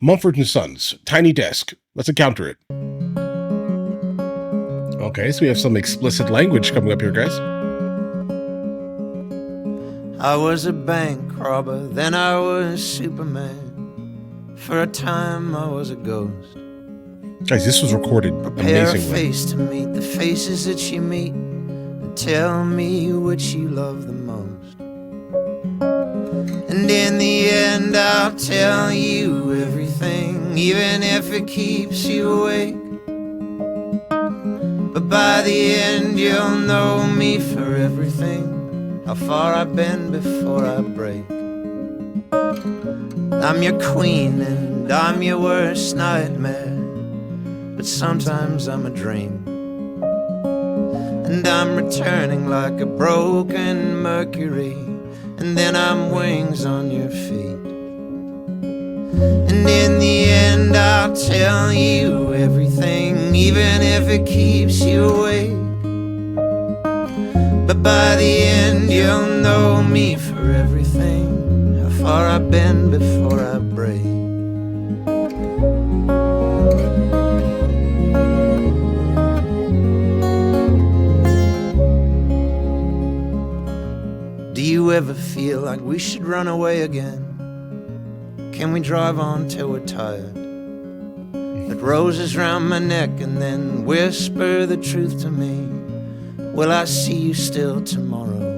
Mumford Sons, Tiny Desk. Let's encounter it. Okay, so we have some explicit language coming up here, guys. I was a bank robber, then I was Superman. For a time I was a ghost. Guys, this was recorded Prepare amazingly. a face to meet the faces that you meet, and tell me which you love the most. And in the end I'll tell you everything, even if it keeps you awake. But by the end you'll know me for everything, how far I've been before I break. I'm your queen and I'm your worst nightmare, but sometimes I'm a dream. And I'm returning like a broken Mercury, and then I'm wings on your feet. And in the end I'll tell you everything, even if it keeps you awake. But by the end you'll know me for everything, how far I've been before I break. Do you ever feel like we should run away again? Can we drive on till we're tired? Put roses round my neck and then whisper the truth to me. Will I see you still tomorrow?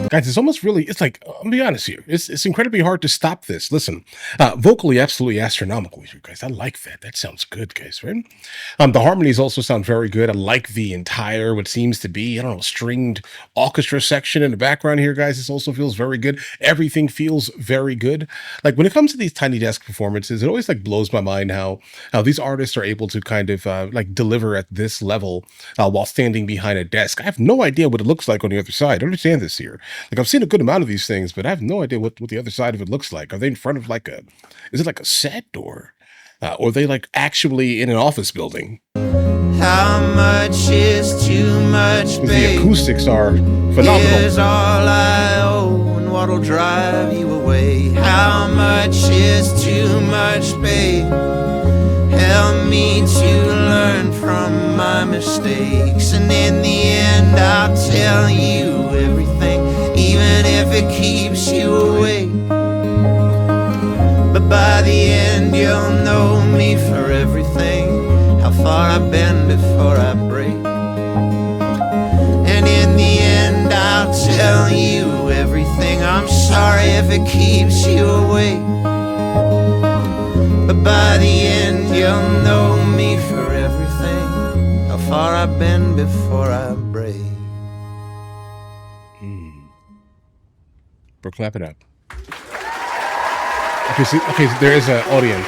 Guys, it's almost really, it's like, I'll be honest here. It's incredibly hard to stop this. Listen, vocally, absolutely astronomical here, guys. I like that. That sounds good, guys, right? The harmonies also sound very good. I like the entire, what seems to be, I don't know, stringed orchestra section in the background here, guys. This also feels very good. Everything feels very good. Like when it comes to these Tiny Desk performances, it always like blows my mind how these artists are able to kind of like deliver at this level while standing behind a desk. I have no idea what it looks like on the other side. I understand this here. Like I've seen a good amount of these things, but I have no idea what the other side of it looks like. Are they in front of like is it like a set or are they like actually in an office building? How much is too much, babe? The acoustics are phenomenal. Here's all I owe and what'll drive you away. How much is too much, babe? Help me to learn from my mistakes, and in the end I'll tell you everything, even if it keeps you awake. But by the end you'll know me for everything, how far I've been before I break. And in the end I'll tell you everything, I'm sorry if it keeps you awake. But by the end you'll know me for everything, how far I've been before I break. Bro, clap it up. Okay, so there is an audience.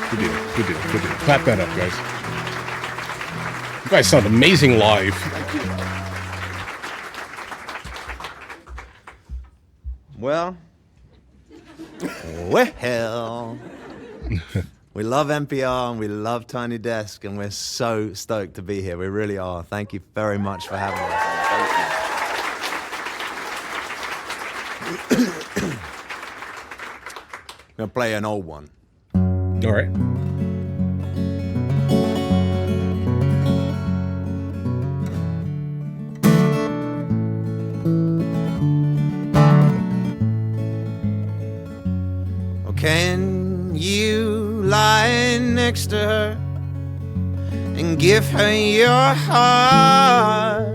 Good deal. Clap that up, guys. You guys sound amazing live. Well, we love NPR and we love Tiny Desk, and we're so stoked to be here. We really are. Thank you very much for having us. I'm going to play an old one. All right. Oh, can you lie next to her and give her your heart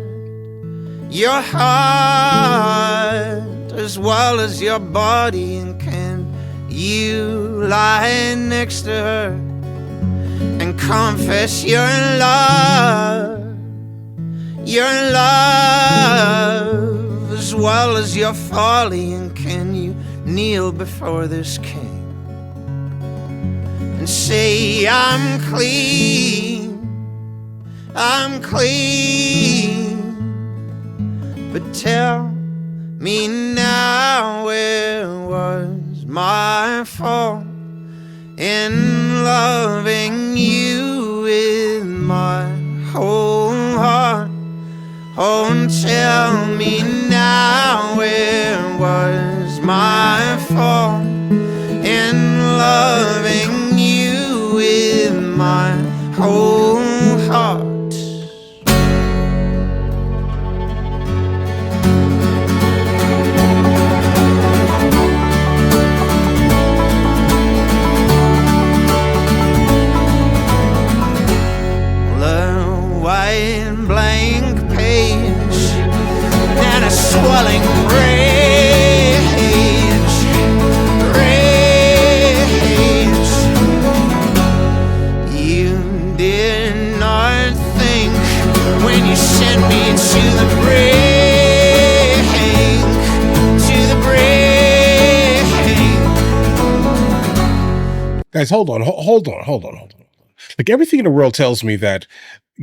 as well as your body? And can you lie next to her and confess you're in love as well as your folly? And can you kneel before this king and say, I'm clean, but tell me now, where was my fault in loving you with my whole heart? Oh, tell me now, where was my fault in loving you with my whole heart? Swelling rage. You did not think when you sent me to the brink, Guys, hold on. Like, everything in the world tells me that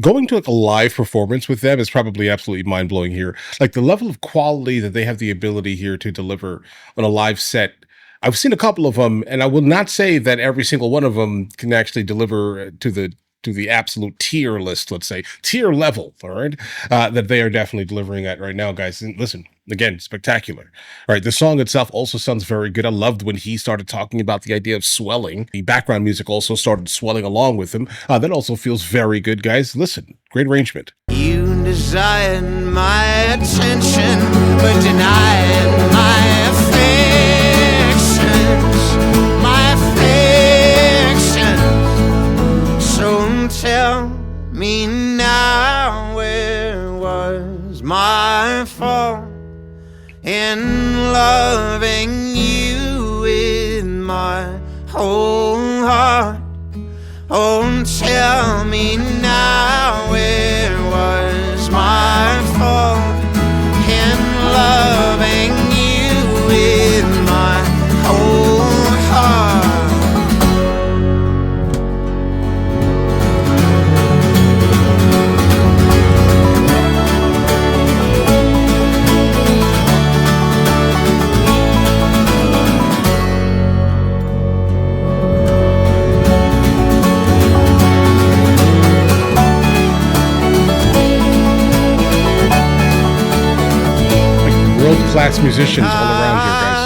going to like a live performance with them is probably absolutely mind-blowing here. Like, the level of quality that they have the ability here to deliver on a live set. I've seen a couple of them, and I will not say that every single one of them can actually deliver to the absolute tier list, let's say tier level, all right, that they are definitely delivering at right now, guys. And listen, again, spectacular. All right, the song itself also sounds very good. I loved when he started talking about the idea of swelling. The background music also started swelling along with him. That also feels very good, guys. Listen, great arrangement. You desired my attention, but denied my affections, my affections. So tell me now, where was my fault in loving you with my whole heart? Oh, tell me now, where was my fault in loving you with my whole heart? World-class musicians all around here, guys.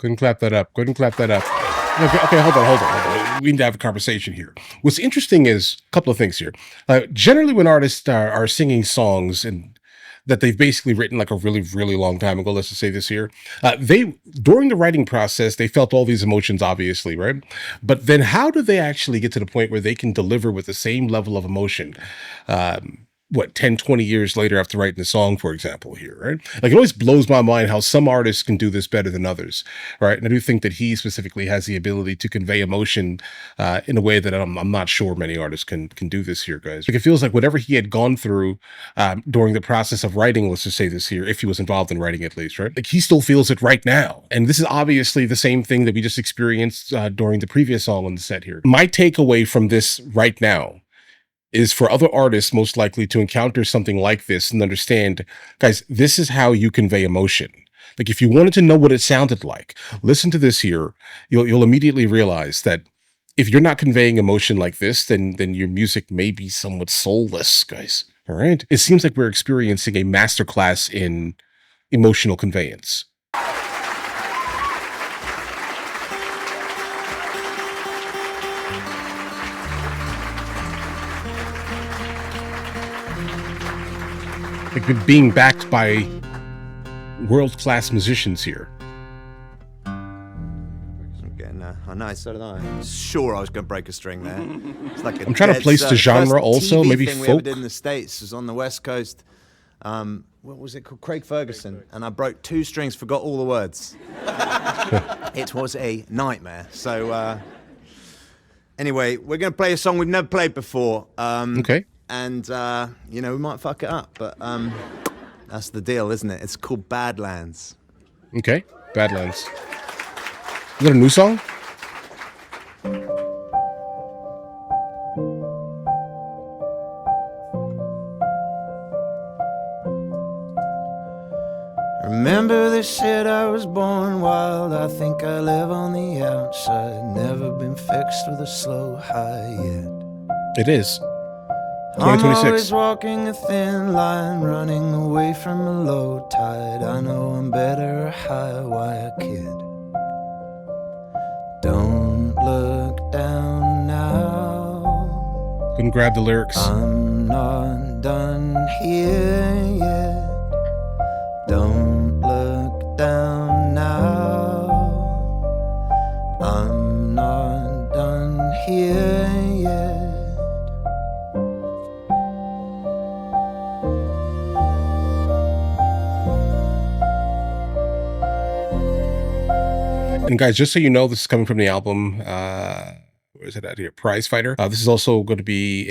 Couldn't clap that up. Okay, hold on. We need to have a conversation here. What's interesting is a couple of things here. Generally, when artists are singing songs and that they've basically written like a really, really long time ago, let's just say this here, during the writing process, they felt all these emotions, obviously, right? But then how do they actually get to the point where they can deliver with the same level of emotion what, 10, 20 years later after writing the song, for example, here, right? Like, it always blows my mind how some artists can do this better than others, right? And I do think that he specifically has the ability to convey emotion in a way that I'm not sure many artists can do this here, guys. Like, it feels like whatever he had gone through during the process of writing, let's just say this here, if he was involved in writing at least, right? Like, he still feels it right now. And this is obviously the same thing that we just experienced during the previous song on the set here. My takeaway from this right now is for other artists most likely to encounter something like this and understand, guys, this is how you convey emotion. Like, if you wanted to know what it sounded like, listen to this here. You'll immediately realize that if you're not conveying emotion like this, then your music may be somewhat soulless, guys. All right. It seems like we're experiencing a masterclass in emotional conveyance. Like, being backed by world-class musicians here. I'm getting I know, so did I. I'm sure I was going to break a string there. It's like I'm trying to place the genre also, TV maybe thing folk. we ever did in the States was on the West Coast. What was it called? Craig Ferguson. And I broke 2 strings, forgot all the words. It was a nightmare. So anyway, we're going to play a song we've never played before. Okay. And, we might fuck it up, but that's the deal, isn't it? It's called Badlands. Okay. Badlands. Is that a new song? Remember they said I was born wild. I think I live on the outside. Never been fixed with a slow high yet. It is. I'm 2026. always walking a thin line, running away from a low tide. I know I'm better a high wire kid. Don't look down now. Couldn't grab the lyrics. I'm not done here yet. Don't look down now. I'm not done here yet. And guys, just so you know, this is coming from the album, where is it at here? Prize Fighter. This is also going to be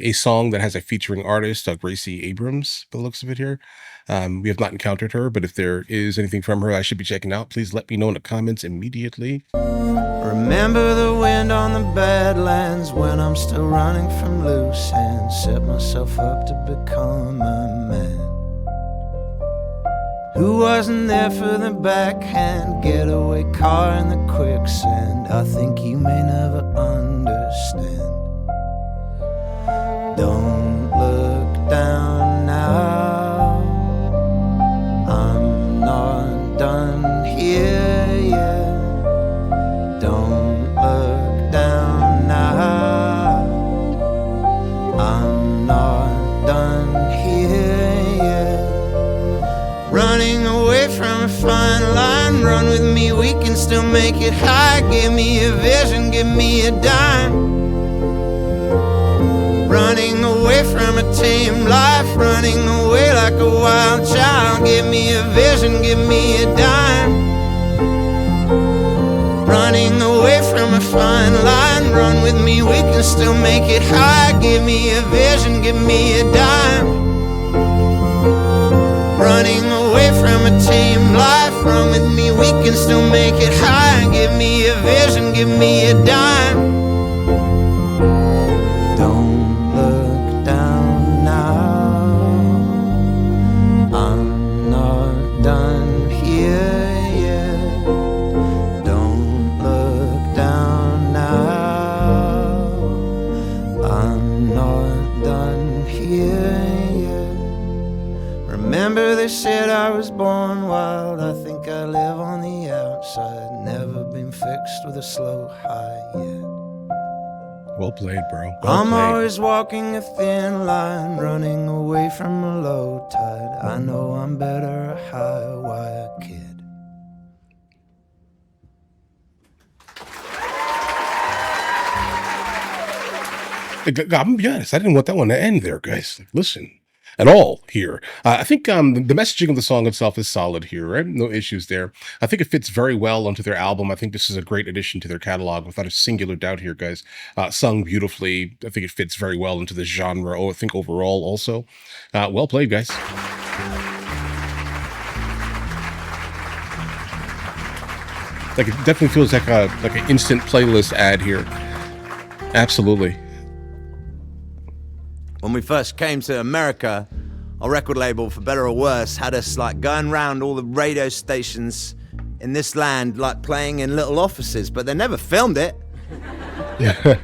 a song that has a featuring artist, Gracie Abrams, by the looks of it here. We have not encountered her, but if there is anything from her I should be checking out, please let me know in the comments immediately. Remember the wind on the Badlands when I'm still running from loose ends. Set myself up to become a man who wasn't there for the backhand getaway car in the quicksand. I think you may never understand. Don't look down now. I'm not done here yet. Don't look down now. I'm not done here yet. Running away from a fine line. Run with me, we can still make it high. Give me a vision, give me a dime. Running away from a tame life. Running away like a wild child. Give me a vision, give me a dime. Running away from a fine line. Run with me, we can still make it high. Give me a vision, give me a dime. Running away from a tame life. Run with me, we can still make it high. Give me a vision, give me a dime. Don't look down now. I'm not done here yet. Don't look down now. I'm not done here yet. Remember they said I was born wild. I think I live on the outside. Never been fixed with a slow high yet. Well played, bro. Well I'm played. always walking a thin line, running away from a low tide. I know I'm better a high wire kid. I'm gonna be honest. I didn't want that one to end there, guys. Like, listen, at all here. I think the messaging of the song itself is solid here, right? No issues there. I think it fits very well onto their album. I think this is a great addition to their catalog, without a singular doubt here, guys. Sung beautifully. I think it fits very well into the genre. Oh, I think overall also. Well played, guys. Like, it definitely feels like an instant playlist ad here. Absolutely. When we first came to America, our record label, for better or worse, had us like going around all the radio stations in this land, like playing in little offices, but they never filmed it. Yeah.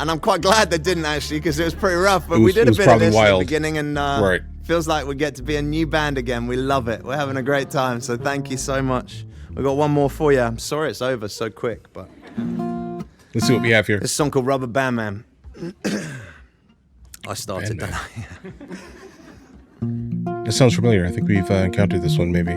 And I'm quite glad they didn't, actually, because it was pretty rough. But we did a bit of this at the beginning, and right. Feels like we get to be a new band again. We love it. We're having a great time, so thank you so much. We've got one more for you. I'm sorry it's over so quick, but... Let's see what we have here. This song called Rubber Band Man. I started that. This sounds familiar. I think we've encountered this one, maybe.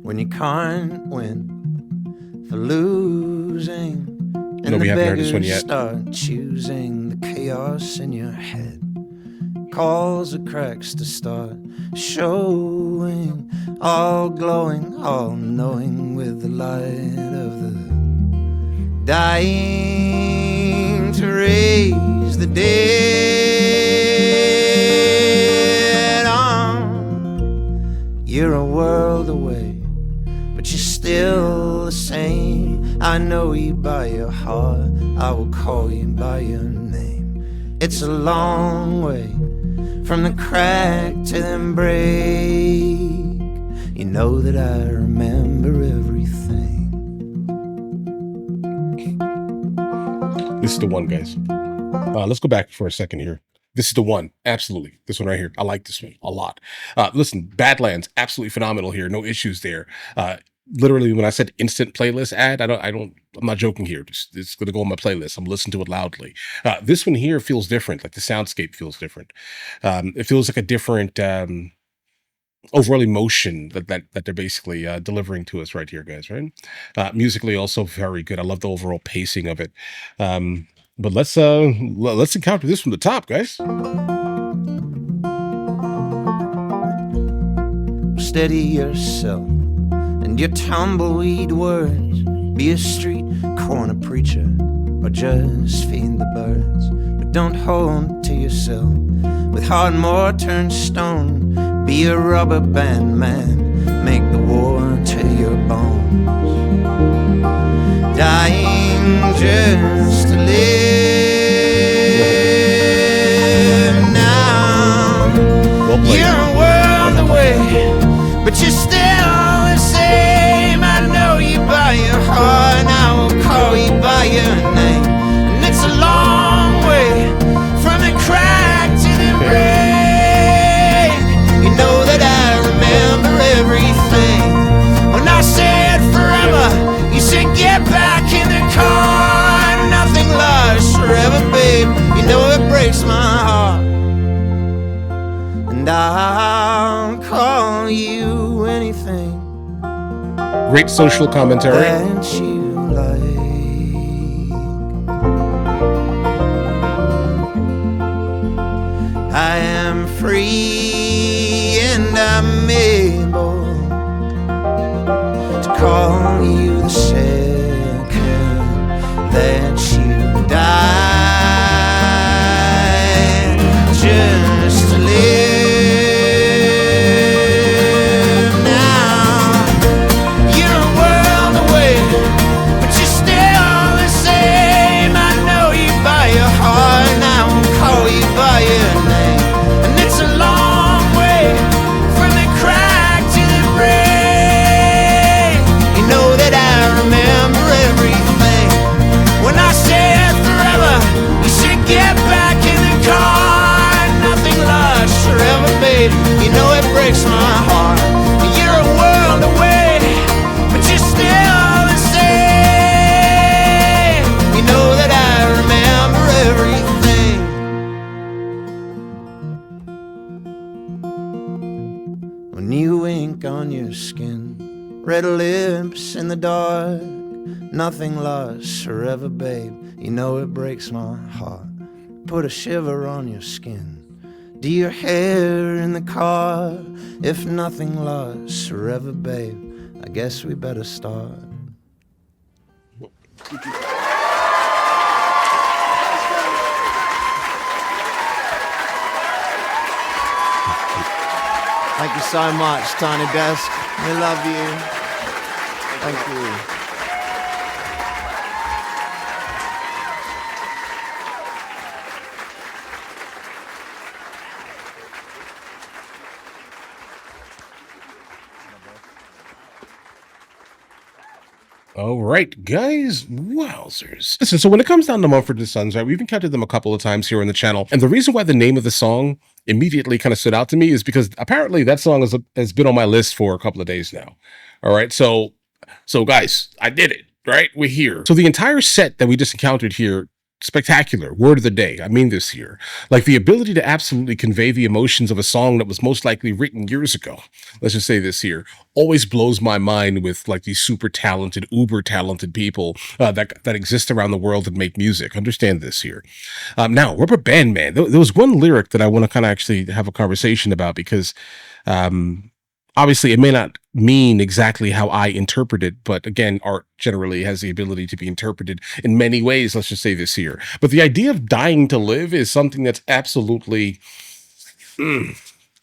When you can't win for losing, and No, we the haven't heard this one beggars yet. start choosing the chaos in your head. Calls the cracks to start showing, all glowing, all knowing, with the light of the dying to raise the dead on. You're a world away, but you're still the same. I know you by your heart, I will call you by your name. It's a long way from the crack to the break. You know that I remember everything. This is the one, guys. Let's go back for a second here. This is the one. Absolutely. This one right here. I like this one a lot. Listen, Badlands, absolutely phenomenal here. No issues there. Literally, when I said instant playlist ad, I'm not joking here. It's going to go on my playlist. I'm listening to it loudly. This one here feels different. Like the soundscape feels different. It feels like a different overall emotion that they're basically delivering to us right here, guys. Right? Musically, also very good. I love the overall pacing of it. But let's encounter this from the top, guys. Steady yourself and your tumbleweed words. Be a street corner preacher or just feed the birds. But don't hold to yourself with heart more turned stone. Be a rubber band man, make the war to your bones. Dying just to live now. You're a world away, but you're still the same. I know you by your heart, and I will call you by your name. And it's a long way from the crack to the break. You know that I remember everything. When I said forever, you said get back in the car. Nothing lasts forever, babe. You know it breaks my heart. And I'll call you anything. Great social commentary. That you like. I am free and I'm able to call you the second that you die, just to live now. You're a world away, but you're still the same. I know you by your heart, and I will call you by your name. And it's a long way from the crack to the break. You know that I remember everything. When I said forever, you said get back in the car. Nothing lasts forever, babe. You know it breaks my heart. You're a world away, but you're still the same. You know that I remember everything. When you ink on your skin, red lips in the dark, nothing lasts forever, babe. You know it breaks my heart. Put a shiver on your skin. Do your hair in the car. If nothing lasts forever, babe, I guess we better start. Thank you so much, Tiny Desk. We love you. Thank you. All right, guys. Wowzers. Listen, so when it comes down to Mumford Sons, right, we've encountered them a couple of times here on the channel. And the reason why the name of the song immediately kind of stood out to me is because apparently that song has been on my list for a couple of days now. All right. So guys, I did it, right? We're here. So the entire set that we just encountered here, spectacular. Word of the day. I mean this here. Like the ability to absolutely convey the emotions of a song that was most likely written years ago. Let's just say this here. Always blows my mind with like these super talented, uber talented people that exist around the world and make music. Understand this here. Now, Rubber Band Man. There was one lyric that I want to kind of actually have a conversation about because obviously it may not mean exactly how I interpret it, but again, art generally has the ability to be interpreted in many ways. Let's just say this here. But the idea of dying to live is something that's absolutely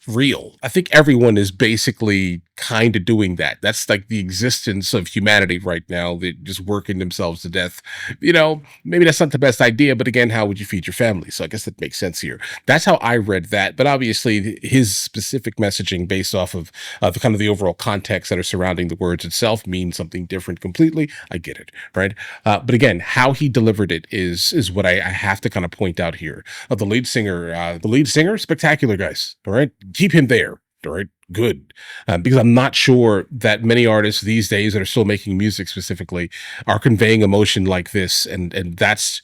real. I think everyone is basically kind of doing that. That's like the existence of humanity right now. They're just working themselves to death. You know, maybe that's not the best idea, but again, how would you feed your family? So I guess that makes sense here. That's how I read that. But obviously his specific messaging based off of the kind of the overall context that are surrounding the words itself means something different completely. I get it, right? But again, how he delivered it is what I have to kind of point out here. The lead singer, spectacular, guys. All right. Keep him there. All right. Good. Because I'm not sure that many artists these days that are still making music specifically are conveying emotion like this. And that's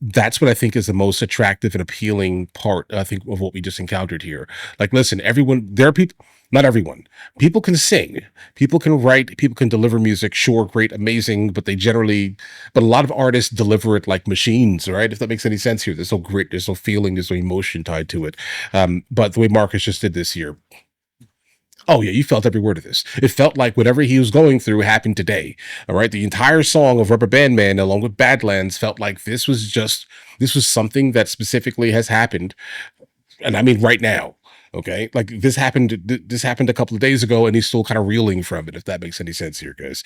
what I think is the most attractive and appealing part, I think, of what we just encountered here. Like, listen, there are people, not everyone. People can sing, people can write, people can deliver music. Sure, great, amazing, but a lot of artists deliver it like machines, right? If that makes any sense here. There's no grit, there's no feeling, there's no emotion tied to it. But the way Marcus just did this here, oh yeah, you felt every word of this. It felt like whatever he was going through happened today. All right. The entire song of Rubber Band Man, along with Badlands, felt like this was something that specifically has happened. And I mean, right now. Okay. Like this happened a couple of days ago and he's still kind of reeling from it, if that makes any sense here, guys.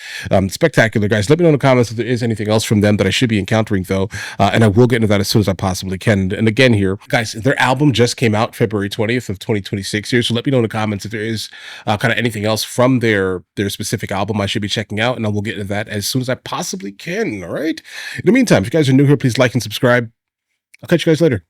Spectacular, guys. Let me know in the comments if there is anything else from them that I should be encountering though. And I will get into that as soon as I possibly can. And again here, guys, their album just came out February 20th of 2026 here. So let me know in the comments if there is kind of anything else from their specific album I should be checking out. And I will get into that as soon as I possibly can. All right. In the meantime, if you guys are new here, please like and subscribe. I'll catch you guys later.